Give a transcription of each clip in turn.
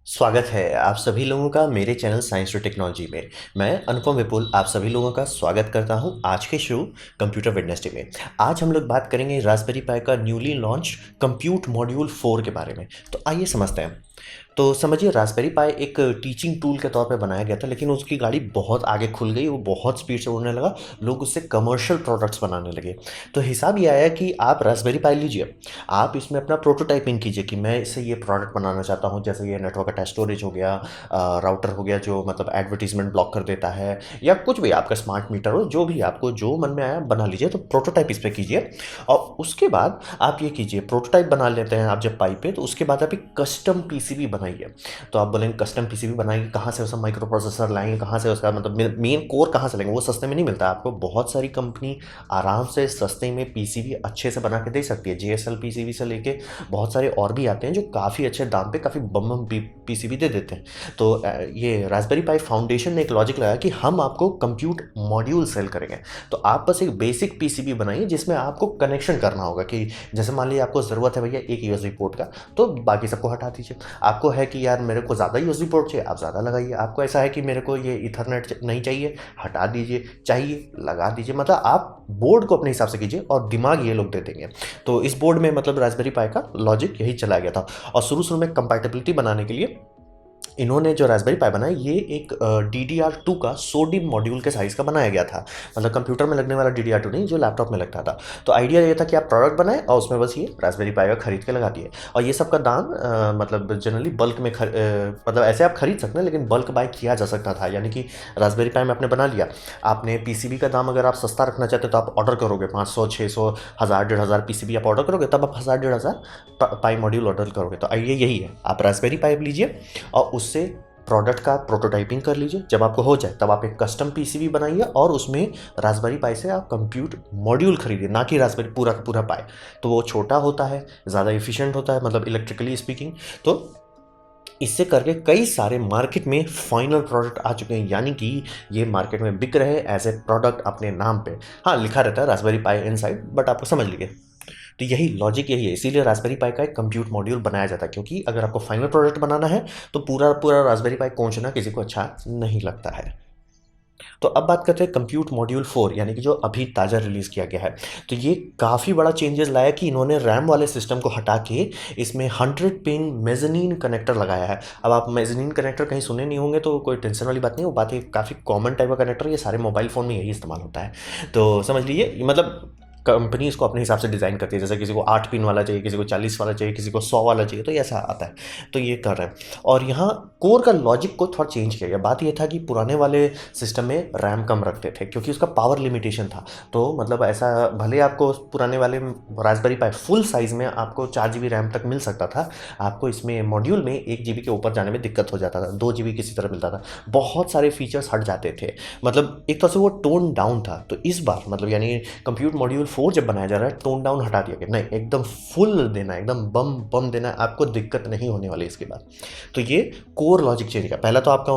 स्वागत है आप सभी लोगों का मेरे चैनल साइंस और टेक्नोलॉजी में। मैं अनुपम विपुल आप सभी लोगों का स्वागत करता हूं आज के शो कंप्यूटर वेडनेसडे में। आज हम लोग बात करेंगे रास्पबेरी पाई का न्यूली लॉन्च कंप्यूट मॉड्यूल 4 के बारे में। तो आइए समझते हैं। तो समझिए रास्पबेरी पाई एक टीचिंग टूल के तौर पे बनाया गया था, लेकिन उसकी गाड़ी बहुत आगे खुल गई, वो बहुत स्पीड से उड़ने लगा, लोग उससे कमर्शियल प्रोडक्ट्स बनाने लगे। तो हिसाब ये आया कि आप रास्पबेरी पाई लीजिए, आप इसमें अपना प्रोटोटाइपिंग कीजिए कि मैं इससे ये प्रोडक्ट बनाना चाहता हूँ, जैसे ये नेटवर्क अटैच स्टोरेज हो गया, राउटर हो गया जो मतलब एडवर्टीजमेंट ब्लॉक कर देता है, या कुछ भी आपका स्मार्ट मीटर हो, जो भी आपको जो मन में आया बना लीजिए। तो प्रोटोटाइप इस पर कीजिए और उसके बाद आप ये कीजिए, प्रोटोटाइप बना लेते हैं आप जब पाई पे, तो उसके बाद आप एक कस्टम पीसीबी बनाइए। तो आप बोलेंगे कस्टम पीसीबी बनाएंगे कहाँ से, उसका माइक्रो प्रोसेसर लाएंगे कहाँ से, उसका मतलब मेन कोर कहाँ से लेंगे, वो सस्ते में नहीं मिलता आपको। बहुत सारी कंपनी आराम से सस्ते में पीसीबी अच्छे से बना के दे सकती है, जेएसएल पीसीबी से लेके बहुत सारे और भी आते हैं जो काफ़ी अच्छे दाम पे काफ़ी बम बम पीसीबी दे देते हैं। तो ये रास्पबेरी पाई फाउंडेशन ने एक लॉजिक लगाया कि हम आपको कंप्यूट मॉड्यूल सेल करेंगे। तो आप बस एक बेसिक पीसीबी बनाइए जिसमें आपको कनेक्शन करना होगा कि जैसे मान लीजिए आपको ज़रूरत है भैया एक यूएसबी पोर्ट का, तो बाकी सबको हटा दीजिए। आपको है कि यार मेरे को ज़्यादा यूएसबी पोर्ट चाहिए, आप ज़्यादा लगाइए। आपको ऐसा है कि मेरे को ये इथरनेट नहीं चाहिए, हटा दीजिए, चाहिए लगा दीजिए। मतलब आप बोर्ड को अपने हिसाब से कीजिए और दिमाग ये लोग दे देंगे। तो इस बोर्ड में मतलब रास्पबेरी पाई का लॉजिक यही चला गया था। और शुरू में कंपैटिबिलिटी बनाने के लिए इन्होंने जो रास्पबेरी पाई बनाया ये एक DDR2 का सोडियम मॉड्यूल के साइज़ का बनाया गया था। मतलब कंप्यूटर में लगने वाला DDR2 नहीं, जो लैपटॉप में लगता था। तो आइडिया ये था कि आप प्रोडक्ट बनाए और उसमें बस ये रास्पबेरी पाई का खरीद के लगा दिए। और ये सब का दाम मतलब जनरली बल्क में मतलब ऐसे आप खरीद सकते हैं, लेकिन बल्क बाय किया जा सकता था। यानी कि रास्पबेरी पाई में आपने बना लिया, आपने पीसीबी का दाम अगर आप सस्ता रखना चाहते तो आप ऑर्डर करोगे 500 600 1000 1500 पीसीबी आप ऑर्डर करोगे, तब आप 1000 1500 पाई मॉड्यूल ऑर्डर करोगे। तो आइडिया यही है, आप रास्पबेरी पाई लीजिए और उससे प्रोडक्ट का प्रोटोटाइपिंग कर लीजिए। जब आपको हो जाए तब आप एक कस्टम पीसीबी बनाइए और उसमें रास्पबेरी पाई से आप कंप्यूट मॉड्यूल खरीदिए, ना कि रास्पबेरी पूरा का पूरा पाई। तो वो छोटा होता है, ज़्यादा एफिशिएंट होता है, मतलब इलेक्ट्रिकली स्पीकिंग। तो इससे करके कई सारे मार्केट में फाइनल प्रोडक्ट आ चुके हैं, यानी कि ये मार्केट में बिक रहे हैं एज ए प्रोडक्ट अपने नाम पे। हाँ, लिखा रहता है रास्पबेरी पाई इनसाइड, बट आपको समझ लीजिए। तो यही लॉजिक यही है, इसीलिए रास्पबेरी पाई का एक कंप्यूट मॉड्यूल बनाया जाता है, क्योंकि अगर आपको फाइनल प्रोडक्ट बनाना है तो पूरा पूरा रास्पबेरी पाई पहुंचना किसी को अच्छा नहीं लगता है। तो अब बात करते हैं कंप्यूट मॉड्यूल 4, यानी कि जो अभी ताज़ा रिलीज़ किया गया है। तो ये काफ़ी बड़ा चेंजेस लाया कि इन्होंने रैम वाले सिस्टम को हटा के इसमें 100 पिन मेजनीन कनेक्टर लगाया है। अब आप मेजनीन कनेक्टर कहीं सुने नहीं होंगे तो कोई टेंशन वाली बात नहीं, वो बात है काफ़ी कॉमन टाइप का कनेक्टर, ये सारे मोबाइल फ़ोन में यही इस्तेमाल होता है। तो समझ लीजिए मतलब कंपनी इसको अपने हिसाब से डिज़ाइन करती है, जैसे किसी को 8 पिन वाला चाहिए, किसी को 40 वाला चाहिए, किसी को 100 वाला चाहिए, तो ये ऐसा आता है। तो ये कर रहे हैं। और यहाँ कोर का लॉजिक को थोड़ा चेंज किया गया। बात ये था कि पुराने वाले सिस्टम में रैम कम रखते थे क्योंकि उसका पावर लिमिटेशन था। तो मतलब ऐसा भले आपको पुराने वाले रास्पबेरी पाई फुल साइज़ में आपको 4 GB रैम तक मिल सकता था, आपको इसमें मॉड्यूल में 1 GB के ऊपर जाने में दिक्कत हो जाता था, 2 GB किसी तरह मिलता था, बहुत सारे फीचर्स हट जाते थे। मतलब एक तरह से वो टोन डाउन था। तो इस बार मतलब यानी कंप्यूट मॉड्यूल 4 जब बनाया जा रहा है, टोन डाउन हटा दिया गया, नहीं एकदम फुल देना है, एकदम बम बम देना है, आपको दिक्कत नहीं होने वाली इसके बाद। तो ये कोर लॉजिक चेंज किया। पहला तो आपका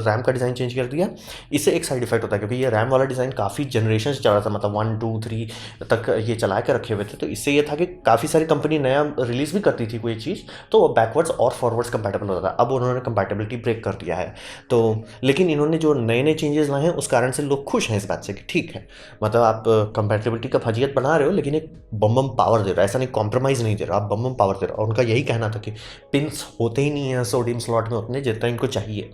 रैम का डिज़ाइन चेंज कर दिया। इससे एक साइड इफेक्ट होता है क्योंकि ये रैम वाला डिज़ाइन काफ़ी जनरेशन से चल रहा था, मतलब 1 2 3 तक ये चला के रखे हुए थे। तो इससे ये था कि काफ़ी सारी कंपनी नया रिलीज़ भी करती थी कोई चीज़, तो वो बैकवर्ड्स और फॉरवर्ड्स कंपैटिबल होता था। अब उन्होंने कंपैटिबिलिटी ब्रेक कर दिया है। तो लेकिन इन्होंने जो नए नए चेंजेस लाए हैं उस कारण से लोग खुश हैं इस बात से कि ठीक है, मतलब आप कंपैटिबिलिटी का फजीयत बना रहे हो लेकिन एक बम बम पावर दे रहा है, ऐसा नहीं कॉम्प्रोमाइज़ नहीं दे रहा, आप बम बम पावर दे रहे हो। और उनका यही कहना था कि पिंस होते ही नहीं है सोडियम स्लॉट में उतने जितना इनको चाहिए।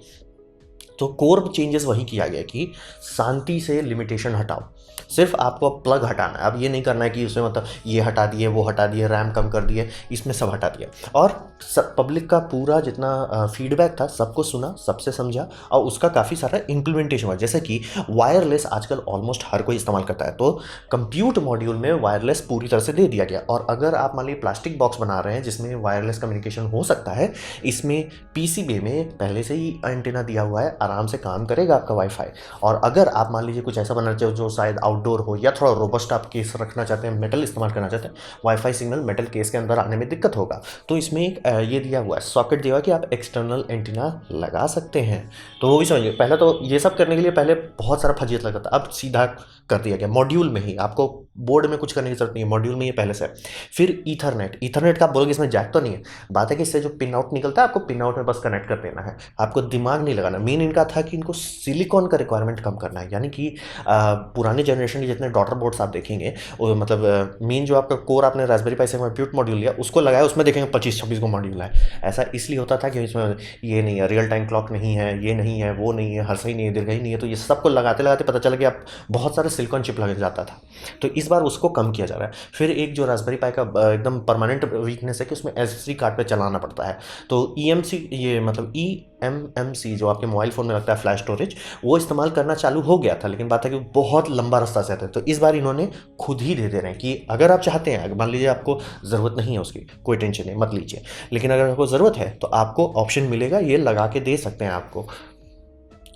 तो कोर चेंजेस वही किया गया कि शांति से लिमिटेशन हटाओ, सिर्फ आपको प्लग हटाना है। अब ये नहीं करना है कि उसमें मतलब ये हटा दिए वो हटा दिए, रैम कम कर दिए, इसमें सब हटा दिया। और सब पब्लिक का पूरा जितना फीडबैक था सबको सुना, सबसे समझा और उसका काफ़ी सारा इम्प्लीमेंटेशन हुआ। जैसे कि वायरलेस आजकल ऑलमोस्ट हर कोई इस्तेमाल करता है, तो कंप्यूट मॉड्यूल में वायरलेस पूरी तरह से दे दिया गया। और अगर आप मान लीजिए प्लास्टिक बॉक्स बना रहे हैं जिसमें वायरलेस कम्युनिकेशन हो सकता है, इसमें पीसीबी में पहले से ही एंटीना दिया हुआ है, आराम से काम करेगा आपका वाईफाई। और अगर आप मान लीजिए कुछ ऐसा बनाना चाहो जो शायद आउटडोर हो या थोड़ा रोबस्ट आप केस रखना चाहते हैं, मेटल इस्तेमाल करना चाहते हैं, वाईफाई सिग्नल मेटल केस के अंदर आने में दिक्कत होगा, तो इसमें एक ये दिया हुआ है सॉकेट दिया हुआ है कि आप एक्सटर्नल एंटीना लगा सकते हैं। तो वो भी समझिए, पहले तो ये सब करने के लिए पहले बहुत सारा फजीयत लगता था, अब सीधा कर दिया गया मॉड्यूल में ही, आपको बोर्ड में कुछ करने की जरूरत नहीं है, मॉड्यूल में ये पहले से है। फिर ईथरनेट का आप बोलोगे इसमें जैक तो नहीं है, बात है कि इससे जो पिन आउट निकलता है आपको पिन आउट में बस कनेक्ट कर देना है, आपको दिमाग नहीं लगाना। मेन इनका था कि इनको सिलिकॉन का रिक्वायरमेंट कम करना है, यानी कि पुराने जनरेशन के जितने डॉटर बोर्ड्स आप देखेंगे, मतलब मेन जो आपका कोर आपने रास्पबेरी पाई से कंप्यूट मॉड्यूल लिया उसको लगाया, उसमें देखेंगे 25-26 को मॉड्यूल है। ऐसा इसलिए होता था कि इसमें ये नहीं है, रियल टाइम क्लॉक नहीं है, ये नहीं है, वो नहीं है, हर्षई नहीं है, दीर्घई नहीं है, तो ये सबको लगाते लगाते पता चला कि आप बहुत सारे सिलिकॉन चिप लग जाता था। तो इस बार उसको कम किया जा रहा है। फिर एक जो रास्पबेरी पाई का एकदम परमानेंट वीकनेस है कि उसमें एसएसडी कार्ड पे चलाना पड़ता है। तो ईएमसी ये मतलब ईएमएमसी जो आपके मोबाइल फ़ोन में लगता है फ्लैश स्टोरेज, वो इस्तेमाल करना चालू हो गया था, लेकिन बात है कि बहुत लंबा रास्ता से आता है। तो इस बार इन्होंने खुद ही दे रहे हैं कि अगर आप चाहते हैं, मान लीजिए आपको ज़रूरत नहीं है उसकी, कोई टेंशन नहीं, मत लीजिए, लेकिन अगर आपको ज़रूरत है तो आपको ऑप्शन मिलेगा, ये लगा के दे सकते हैं आपको।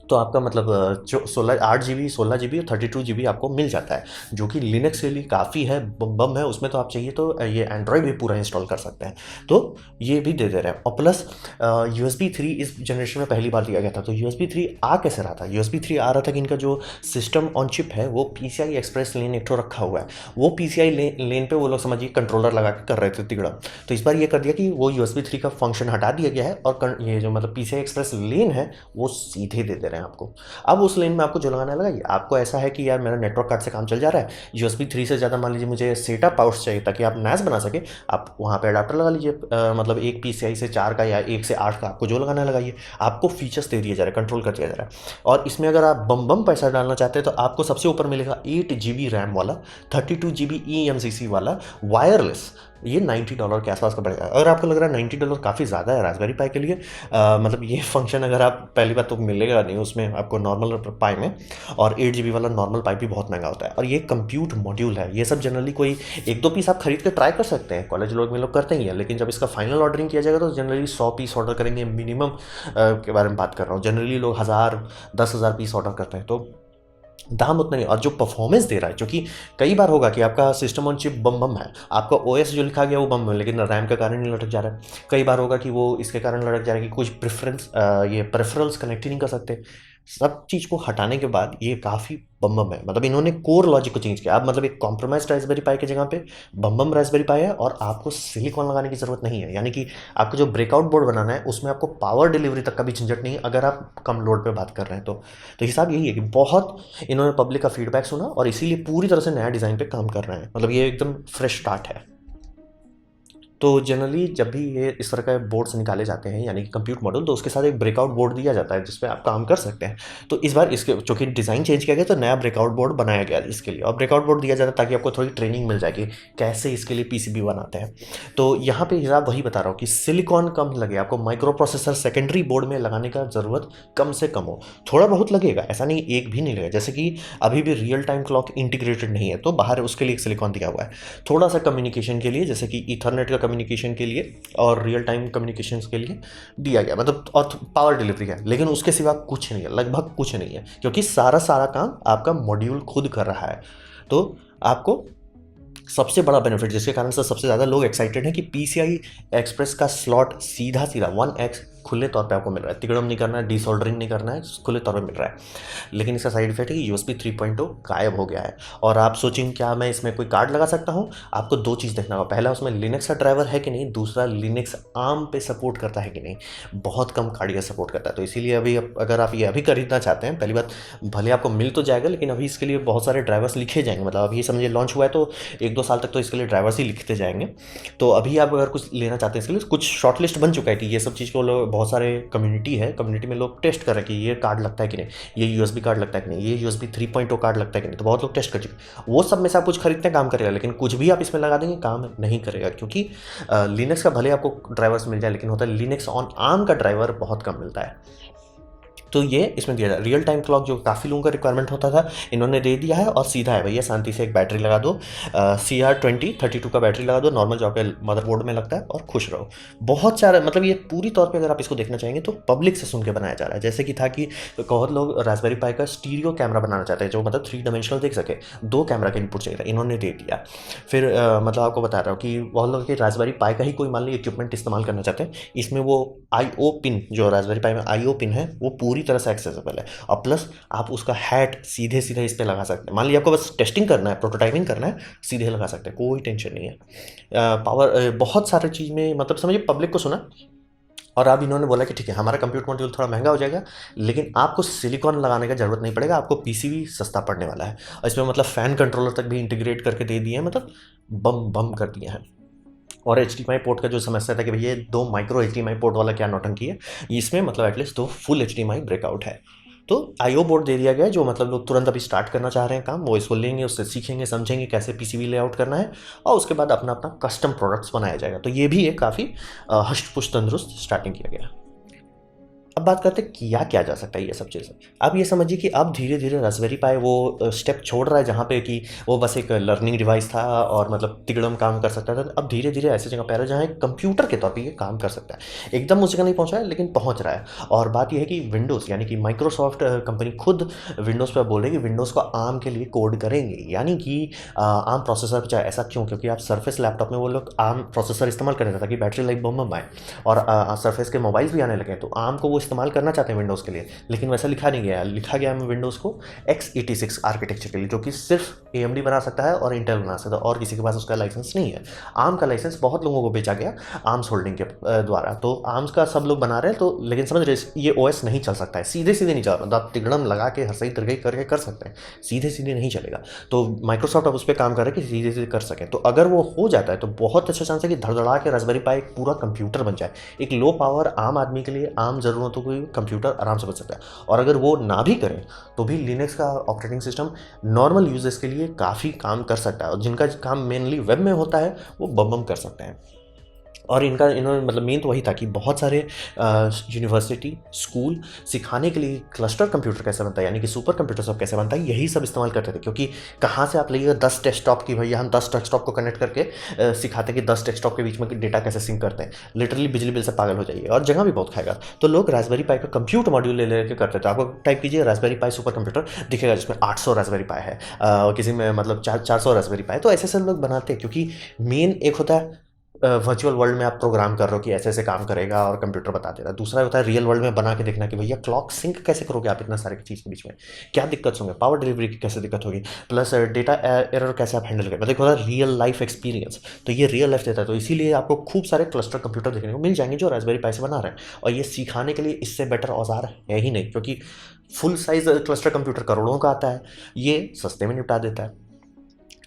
तो आपका मतलब जो 8 GB 16 GB और 32 GB आपको मिल जाता है, जो कि लिनक्स के लिए काफ़ी है, बम है उसमें। तो आप चाहिए तो ये एंड्रॉयड भी पूरा इंस्टॉल कर सकते हैं, तो ये भी दे रहे हैं। और प्लस USB 3 इस जनरेशन में पहली बार दिया गया था। तो USB 3 आ कैसे रहा था? USB 3 आ रहा था कि इनका जो सिस्टम ऑन चिप है वो PCI एक्सप्रेस लेन एक रखा हुआ है, वो PCI लेन पे वो लोग समझिए कंट्रोलर लगा के कर रहे थे तिगड़ा। तो इस बार ये कर दिया कि वो USB 3 का फंक्शन हटा दिया गया है, और ये जो मतलब PCI एक्सप्रेस लेन है वो सीधे दे रहे हैं आपको। अब उस लेन में आपको जो लगाना लगाइए। आपको ऐसा है कि यार मेरा नेटवर्क कार्ड से काम चल जा रहा है, USB 3 से ज़्यादा मान लीजिए मुझे सेटा पाउच चाहिए ताकि आप NAS बना सके, आप वहाँ पे अडाप्टर लगा लीजिए, मतलब एक PCI से 4 का या 1 से 8 का, आपको जो लगाना लगाइए। आपको फीचर्स दे दिया जा रहा है, कंट्रोल कर दिया जा रहा है। और इसमें अगर आप बम पैसा डालना चाहते हैं तो आपको सबसे ऊपर मिलेगा 8 GB रैम वाला, 32 GB eMCC वाला वायरलेस, ये $90 के आसपास का पड़ेगा। अगर आपको लग रहा है $90 काफ़ी ज़्यादा है रास्पबेरी पाई के लिए, मतलब ये फंक्शन अगर आप पहली बात तो मिलेगा नहीं उसमें आपको नॉर्मल पाई में, और 8 GB वाला नॉर्मल पाई भी बहुत महंगा होता है। और ये कंप्यूट मॉड्यूल है, ये सब जनरली कोई 1-2 पीस आप खरीद के ट्राई कर सकते हैं, कॉलेज लोग में लोग करते ही हैं, लेकिन जब इसका फाइनल ऑर्डरिंग किया जाएगा तो जनरली 100 पीस ऑर्डर करेंगे मिनिमम, के बारे में बात कर रहा हूँ। जनरली लोग 1000 पीस ऑर्डर करते हैं, तो दाम उतना नहीं। और जो परफॉर्मेंस दे रहा है, जो कि कई बार होगा कि आपका सिस्टम ऑन चिप बम है, आपका OS जो लिखा गया वो बम है, लेकिन रैम के कारण नहीं लटक जा रहा है। कई बार होगा कि वो इसके कारण लटक जा रहा है कि कुछ ये प्रेफरल्स कनेक्ट ही नहीं कर सकते। सब चीज़ को हटाने के बाद ये काफ़ी बम है, मतलब इन्होंने कोर लॉजिक को चेंज किया। अब मतलब एक कॉम्प्रोमाइज रास्पबेरी पाई की जगह पे बम रास्पबेरी पाई है, और आपको सिलिकॉन लगाने की ज़रूरत नहीं है, यानी कि आपको जो ब्रेकआउट बोर्ड बनाना है उसमें आपको पावर डिलीवरी तक का भी झंझट नहीं है, अगर आप कम लोड पे बात कर रहे हैं तो हिसाब यही है कि बहुत इन्होंने पब्लिक का फीडबैक सुना और इसीलिए पूरी तरह से नया डिज़ाइन पे काम कर रहे हैं। मतलब ये एकदम फ्रेश स्टार्ट है। तो जनरली जब भी ये इस तरह के बोर्ड्स निकाले जाते हैं, यानी कि कंप्यूट मॉडल, तो उसके साथ एक ब्रेकआउट बोर्ड दिया जाता है जिसपे आप काम कर सकते हैं। तो इस बार इसके चूंकि डिज़ाइन चेंज किया गया तो नया ब्रेकआउट बोर्ड बनाया गया इसके लिए, और ब्रेकआउट बोर्ड दिया जाता है ताकि आपको थोड़ी ट्रेनिंग मिल जाएगी कैसे इसके लिए PCB बनाते हैं। तो यहाँ पे हिसाब वही बता रहा हूँ कि सिलिकॉन कम लगे, आपको माइक्रो प्रोसेसर सेकेंडरी बोर्ड में लगाने का ज़रूरत कम से कम हो। थोड़ा बहुत लगेगा, ऐसा नहीं एक भी नहीं लगेगा, जैसे कि अभी भी रियल टाइम क्लॉक इंटीग्रेटेड नहीं है तो बाहर उसके लिए एक सिलिकॉन दिया हुआ है। थोड़ा सा कम्युनिकेशन के लिए, जैसे कि ईथरनेट का कम्युनिकेशन के लिए और रियल टाइम कम्युनिकेशंस के लिए दिया गया, मतलब और पावर डिलीवरी है, लेकिन उसके सिवा कुछ नहीं है, लगभग कुछ नहीं है, क्योंकि सारा काम आपका मॉड्यूल खुद कर रहा है। तो आपको सबसे बड़ा बेनिफिट जिसके कारण से सबसे ज़्यादा लोग एक्साइटेड हैं कि PCI एक्सप्रेस का स्लॉट सीधा 1x खुले तौर पे आपको मिल रहा है, तिगड़म नहीं करना है, डिसोल्डरिंग नहीं करना है, खुले तौर पे मिल रहा है। लेकिन इसका साइड इफेक्ट है कि USB 3.0 गायब हो गया है। और आप सोचेंगे क्या मैं इसमें कोई कार्ड लगा सकता हूँ? आपको 2 चीज़ देखना होगा, पहला उसमें लिनक्स का ड्राइवर है कि नहीं, दूसरा लिनक्स ARM पे सपोर्ट करता है कि नहीं। बहुत कम कार्ड ये सपोर्ट करता है, तो इसीलिए अभी अगर आप ये अभी खरीदना चाहते हैं, पहली बात भले आपको मिल तो जाएगा, लेकिन अभी इसके लिए बहुत सारे ड्राइवर्स लिखे जाएंगे, मतलब अभी समझिए लॉन्च हुआ है तो 1-2 साल तक तो इसके लिए ड्राइवर्स ही लिखते जाएंगे। तो अभी आप अगर कुछ लेना चाहते हैं इसके लिए कुछ शॉर्ट लिस्ट बन चुका है कि ये सब चीज़ को लोग, बहुत सारे कम्युनिटी में लोग टेस्ट कर रहे हैं कि ये कार्ड लगता है कि नहीं, ये USB कार्ड लगता है कि नहीं, ये USB 3.0 कार्ड लगता है कि नहीं। तो बहुत लोग टेस्ट कर चुके, वो सब में से आप कुछ खरीदते हैं काम करेगा, लेकिन कुछ भी आप इसमें लगा देंगे काम नहीं करेगा, क्योंकि लिनक्स का भले आपको ड्राइवर्स मिल जाए, लेकिन होता है लिनक्स ऑन ARM का ड्राइवर बहुत कम मिलता है। तो ये इसमें दिया जाए रियल टाइम क्लॉक, जो काफ़ी लोगों का रिक्वायरमेंट होता था, इन्होंने दे दिया है। और सीधा है भैया, शांति से एक बैटरी लगा दो, CR2032 का बैटरी लगा दो, नॉर्मल जो आपके मदरबोर्ड में लगता है, और खुश रहो। बहुत सारा मतलब ये पूरी तौर पे अगर आप इसको देखना चाहेंगे तो पब्लिक से सुन के बनाया जा रहा है। जैसे कि था कि बहुत लोग रास्पबेरी पाई का स्टीरियो कैमरा बनाना चाहते हैं, जो मतलब 3 डायमेंशनल देख सके, 2 कैमरा का इनपुट चाहिए था, इन्होंने दे दिया। फिर मतलब आपको बता रहा हूँ कि बहुत लोग कि रास्पबेरी पाई का ही कोई मान लीजिए इक्विपमेंट इस्तेमाल करना चाहते हैं, इसमें वो IO पिन, जो रास्पबेरी पाई में IO पिन है, वो पूरी तरह से एक्सेसिबल है। और प्लस आप उसका हैट सीधे सीधे इस पर लगा सकते हैं। मान लीजिए आपको बस टेस्टिंग करना है, प्रोटोटाइपिंग करना है, सीधे लगा सकते हैं, कोई टेंशन नहीं है। पावर बहुत सारे चीज़ में मतलब समझिए पब्लिक को सुना। और अब इन्होंने बोला कि ठीक है, हमारा कंप्यूटर मॉड्यूल थोड़ा महंगा हो जाएगा, लेकिन आपको सिलिकॉन लगाने का जरूरत नहीं पड़ेगा, आपको PCB सस्ता पड़ने वाला है। और इसमें मतलब फ़ैन कंट्रोलर तक भी इंटीग्रेट करके दे दिए हैं, मतलब बम बम कर दिए हैं। और HDMI पोर्ट का जो समस्या था कि भैया 2 माइक्रो HDMI पोर्ट वाला क्या नौटंकी है, इसमें मतलब एटलीस्ट 2 फुल HDMI ब्रेकआउट है। तो IO बोर्ड दे दिया गया है, जो मतलब लोग तुरंत अभी स्टार्ट करना चाह रहे हैं काम, वो इसको लेंगे, उससे सीखेंगे, समझेंगे कैसे PCB लेआउट करना है, और उसके बाद अपना अपना कस्टम प्रोडक्ट्स बनाया जाएगा। तो ये भी एक काफ़ी हष्ट पुष्ट तंदुरुस्त स्टार्टिंग किया गया। अब बात करते हैं किया क्या जा सकता है ये सब चीज़ें। आप ये समझिए कि अब धीरे धीरे रास्पबेरी पाई वो स्टेप छोड़ रहा है जहाँ पे कि वो बस एक लर्निंग डिवाइस था और मतलब तिगड़म काम कर सकता था। अब धीरे धीरे ऐसी जगह पे आ रहा है जहाँ एक कंप्यूटर के तौर पे ये काम कर सकता है। एकदम उस जगह नहीं पहुँचा है, लेकिन पहुँच रहा है। और बात यह है कि विंडोज़ यानी कि माइक्रोसॉफ्ट कंपनी खुद विंडोज़ पर बोल रही है कि विंडोज़ को आर्म के लिए कोड करेंगे, यानी कि आर्म प्रोसेसर चाहे। ऐसा क्यों? क्योंकि आप सर्फेस लैपटॉप में वो लोग आर्म प्रोसेसर इस्तेमाल कर रहे थे ताकि बैटरी लाइफ बम बम आए, और सर्फेस के मोबाइल्स भी आने लगे, तो आर्म को वो इस्तेमाल करना चाहते हैं विंडोज़ के लिए। लेकिन वैसा लिखा नहीं गया है, लिखा गया है विंडोज़ को x86 आर्किटेक्चर के लिए, जो कि सिर्फ AMD बना सकता है और इंटेल बना सकता है, और किसी के पास उसका लाइसेंस नहीं है। आर्म का लाइसेंस बहुत लोगों को बेचा गया आर्म्स होल्डिंग के द्वारा, तो आर्म्स का सब लोग बना रहे हैं। तो लेकिन समझ रहे ये OS नहीं चल सकता है, सीधे सीधे नहीं चल रहा, आप तिगड़म लगा के हर सही तरीके करके कर सकते हैं, सीधे सीधे नहीं चलेगा। तो माइक्रोसॉफ्ट अब उस पर काम कर रहे हैं कि सीधे सीधे कर सकें। तो अगर वो हो जाता है तो बहुत अच्छा चांस है कि धड़धड़ा के रास्पबेरी पाई एक पूरा कंप्यूटर बन जाए। एक लो पावर आम आदमी के लिए, आम ज़रूरतों को कंप्यूटर आराम से बन सकता है। और अगर वो ना भी करें तो भी लिनक्स का ऑपरेटिंग सिस्टम नॉर्मल यूजर्स के लिए काफ़ी काम कर सकता है, और जिनका काम मेनली वेब में होता है वो बम कर सकते हैं। और इन्होंने मतलब मेन तो वही था कि बहुत सारे यूनिवर्सिटी, स्कूल सिखाने के लिए क्लस्टर कंप्यूटर कैसे बनता है, यानी कि सुपर कंप्यूटर सब कैसे बनता है, यही सब इस्तेमाल करते थे। क्योंकि कहाँ से आप लाइएगा 10 डेस्कटॉप की, भैया हम 10 डेस्कटॉप को कनेक्ट करके सिखाते हैं कि 10 डेस्कटॉप के बीच में डेटा कैसे सिंक करते हैं। लिटरली बिजली बिल से पागल हो जाइए, और जगह भी बहुत खाएगा। तो लोग रास्पबेरी पाई का कंप्यूटर मॉड्यूल ले लेके करते थे। आपको टाइप कीजिए रास्पबेरी पाई सुपर कंप्यूटर, दिखेगा जिसमें 800 रास्पबेरी पाई है, किसी में मतलब 400 रास्पबेरी पाई। तो ऐसे ऐसे लोग बनाते हैं, क्योंकि मेन एक होता है वर्चुअल वर्ल्ड में आप प्रोग्राम कर रहे हो कि ऐसे ऐसे काम करेगा और कंप्यूटर बता दे रहा है। दूसरा होता है रियल वर्ल्ड में बना के देखना कि भैया क्लॉक सिंक कैसे करोगे आप इतना सारे चीज़ के बीच में, क्या दिक्कत होंगे, पावर डिलीवरी की कैसे दिक्कत होगी, प्लस डेटा एरर कैसे आप हैंडल करें, मतलब होता है रियल लाइफ एक्सपीरियंस। तो ये रियल लाइफ देता है, तो इसीलिए आपको खूब सारे क्लस्टर कंप्यूटर देखने को मिल जाएंगे जो रास्पबेरी पाई से बना रहे हैं। और ये सिखाने के लिए इससे बेटर औजार है ही नहीं, क्योंकि फुल साइज क्लस्टर कंप्यूटर करोड़ों का आता है, ये सस्ते में निपटा देता है।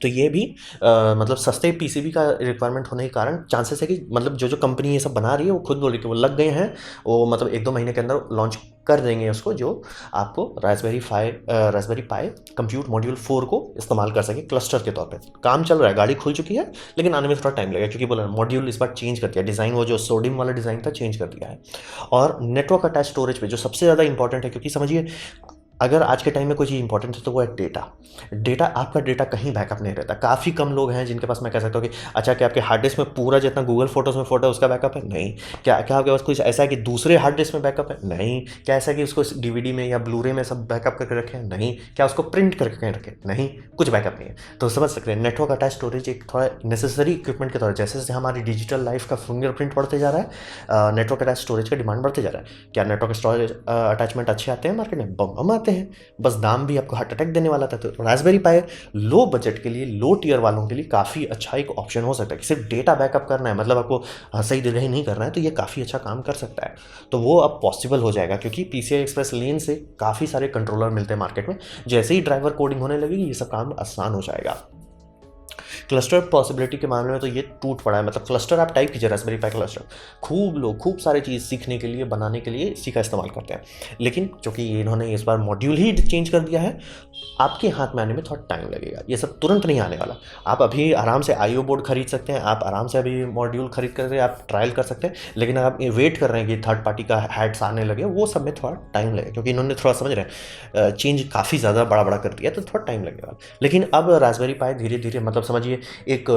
तो ये भी मतलब सस्ते PCB का रिक्वायरमेंट होने के कारण चांसेस है कि मतलब जो कंपनी ये सब बना रही है वो खुद बोल रही है कि वो लग गए हैं, वो मतलब 1-2 महीने के अंदर लॉन्च कर देंगे उसको, जो आपको रास्पबेरी पाई कंप्यूट मॉड्यूल 4 को इस्तेमाल कर सके क्लस्टर के तौर पे। काम चल रहा है, गाड़ी खुल चुकी है, लेकिन आने में थोड़ा टाइम लगेगा, क्योंकि बोला मॉड्यूल इस बार चेंज कर दिया डिज़ाइन, वो जो सोडियम वाला डिज़ाइन था चेंज कर दिया है। और नेटवर्क अटैच स्टोरेज पे जो सबसे ज़्यादा इंपॉर्टेंट है, क्योंकि समझिए अगर आज के टाइम में कोई चीज़ इंपॉर्टेंट है तो वो है डेटा। आपका डेटा कहीं बैकअप नहीं रहता। काफ़ी कम लोग हैं जिनके पास मैं कह सकता हूँ कि अच्छा क्या आपके हार्ड डिस्क में पूरा जितना गूगल फोटोज़ में फोटो है उसका बैकअप है? नहीं। क्या आपके पास कुछ ऐसा है कि दूसरे हार्ड डिस्क में बैकअप है? नहीं। क्या ऐसा है कि उसको DVD में या ब्लूरे में सब बैकअप करके रखें? नहीं। क्या उसको प्रिंट करके कहीं रखें? नहीं, कुछ बैकअप नहीं है। तो समझ सकते हैं नेटवर्क अटैच स्टोरेज एक थोड़ा नेसेसरी इक्विपमेंट के तौर पर, जैसे जैसे हमारी डिजिटल लाइफ का फिंगरप्रिंट बढ़ते जा रहा है, नेटवर्क अटैच स्टोरेज का डिमांड बढ़ते जा रहा है। क्या नेटवर्क स्टोरेज अटैचमेंट अच्छे आते हैं मार्केट में? बम आते हैं, बस दाम भी आपको हार्ट अटैक देने वाला था। तो रास्पबेरी पाई लो बजट के लिए, लो टियर वालों के लिए काफ़ी अच्छा एक ऑप्शन हो सकता है कि सिर्फ डेटा बैकअप करना है, मतलब आपको सही जगह ही नहीं करना है, तो ये काफ़ी अच्छा काम कर सकता है। तो वो अब पॉसिबल हो जाएगा, क्योंकि PCI एक्सप्रेस लेन से काफ़ी सारे कंट्रोलर मिलते हैं मार्केट में। जैसे ही ड्राइवर कोडिंग होने लगेगी ये सब काम आसान हो जाएगा। क्लस्टर पॉसिबिलिटी के मामले में तो ये टूट पड़ा है, मतलब क्लस्टर आप टाइप कीजिए रास्पबेरी पाई क्लस्टर, खूब लोग खूब सारी चीज़ सीखने के लिए, बनाने के लिए इसी का इस्तेमाल करते हैं। लेकिन चूँकि इन्होंने इस बार मॉड्यूल ही चेंज कर दिया है, आपके हाथ में आने में थोड़ा टाइम लगेगा, ये सब तुरंत नहीं आने वाला। आप अभी आराम से आईओ बोर्ड खरीद सकते हैं, आप आराम से अभी मॉड्यूल खरीद कर आप ट्रायल कर सकते हैं, लेकिन आप ये वेट कर रहे हैं कि थर्ड पार्टी का हैड्स आने लगे, वो सब में थोड़ा टाइम लगेगा, क्योंकि इन्होंने थोड़ा समझ रहे हैं चेंज काफ़ी ज़्यादा बड़ा बड़ा कर दिया, तो थोड़ा टाइम लगेगा। लेकिन अब रास्पबेरी पाई धीरे धीरे, मतलब समझिए एक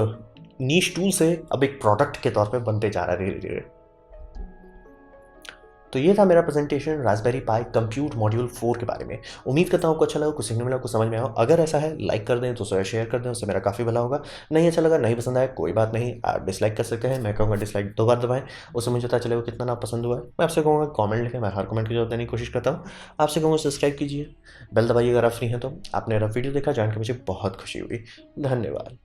नीश टूल से अब एक प्रोडक्ट के तौर पे बनते जा रहा है धीरे धीरे। तो ये था मेरा प्रेजेंटेशन रास्पबेरी पाई कंप्यूट मॉड्यूल 4 के बारे में। उम्मीद करता हूँ आपको अच्छा लगा, कुछ सीखने मिला, कुछ समझ में आया। अगर ऐसा है लाइक कर दें, तो शेयर कर दें, उससे मेरा काफ़ी भला होगा। नहीं अच्छा लगा, नहीं पसंद आया, कोई बात नहीं, आप डिसलाइक कर सकते हैं। मैं कहूँगा डिसलाइक 2 बार दबाएं, उससे मुझे पता चलेगा कितना ना पसंद हुआ है। मैं आपसे कहूँगा कॉमेंट लिखें, मैं हर कमेंट की जवाब देने की कोशिश करता हूँ। आपसे कहूँगा सब्सक्राइब कीजिए, बेल दबाइए अगर आप फ्री हैं तो। आपने मेरा वीडियो देखा, जान के मुझे बहुत खुशी हुई। धन्यवाद।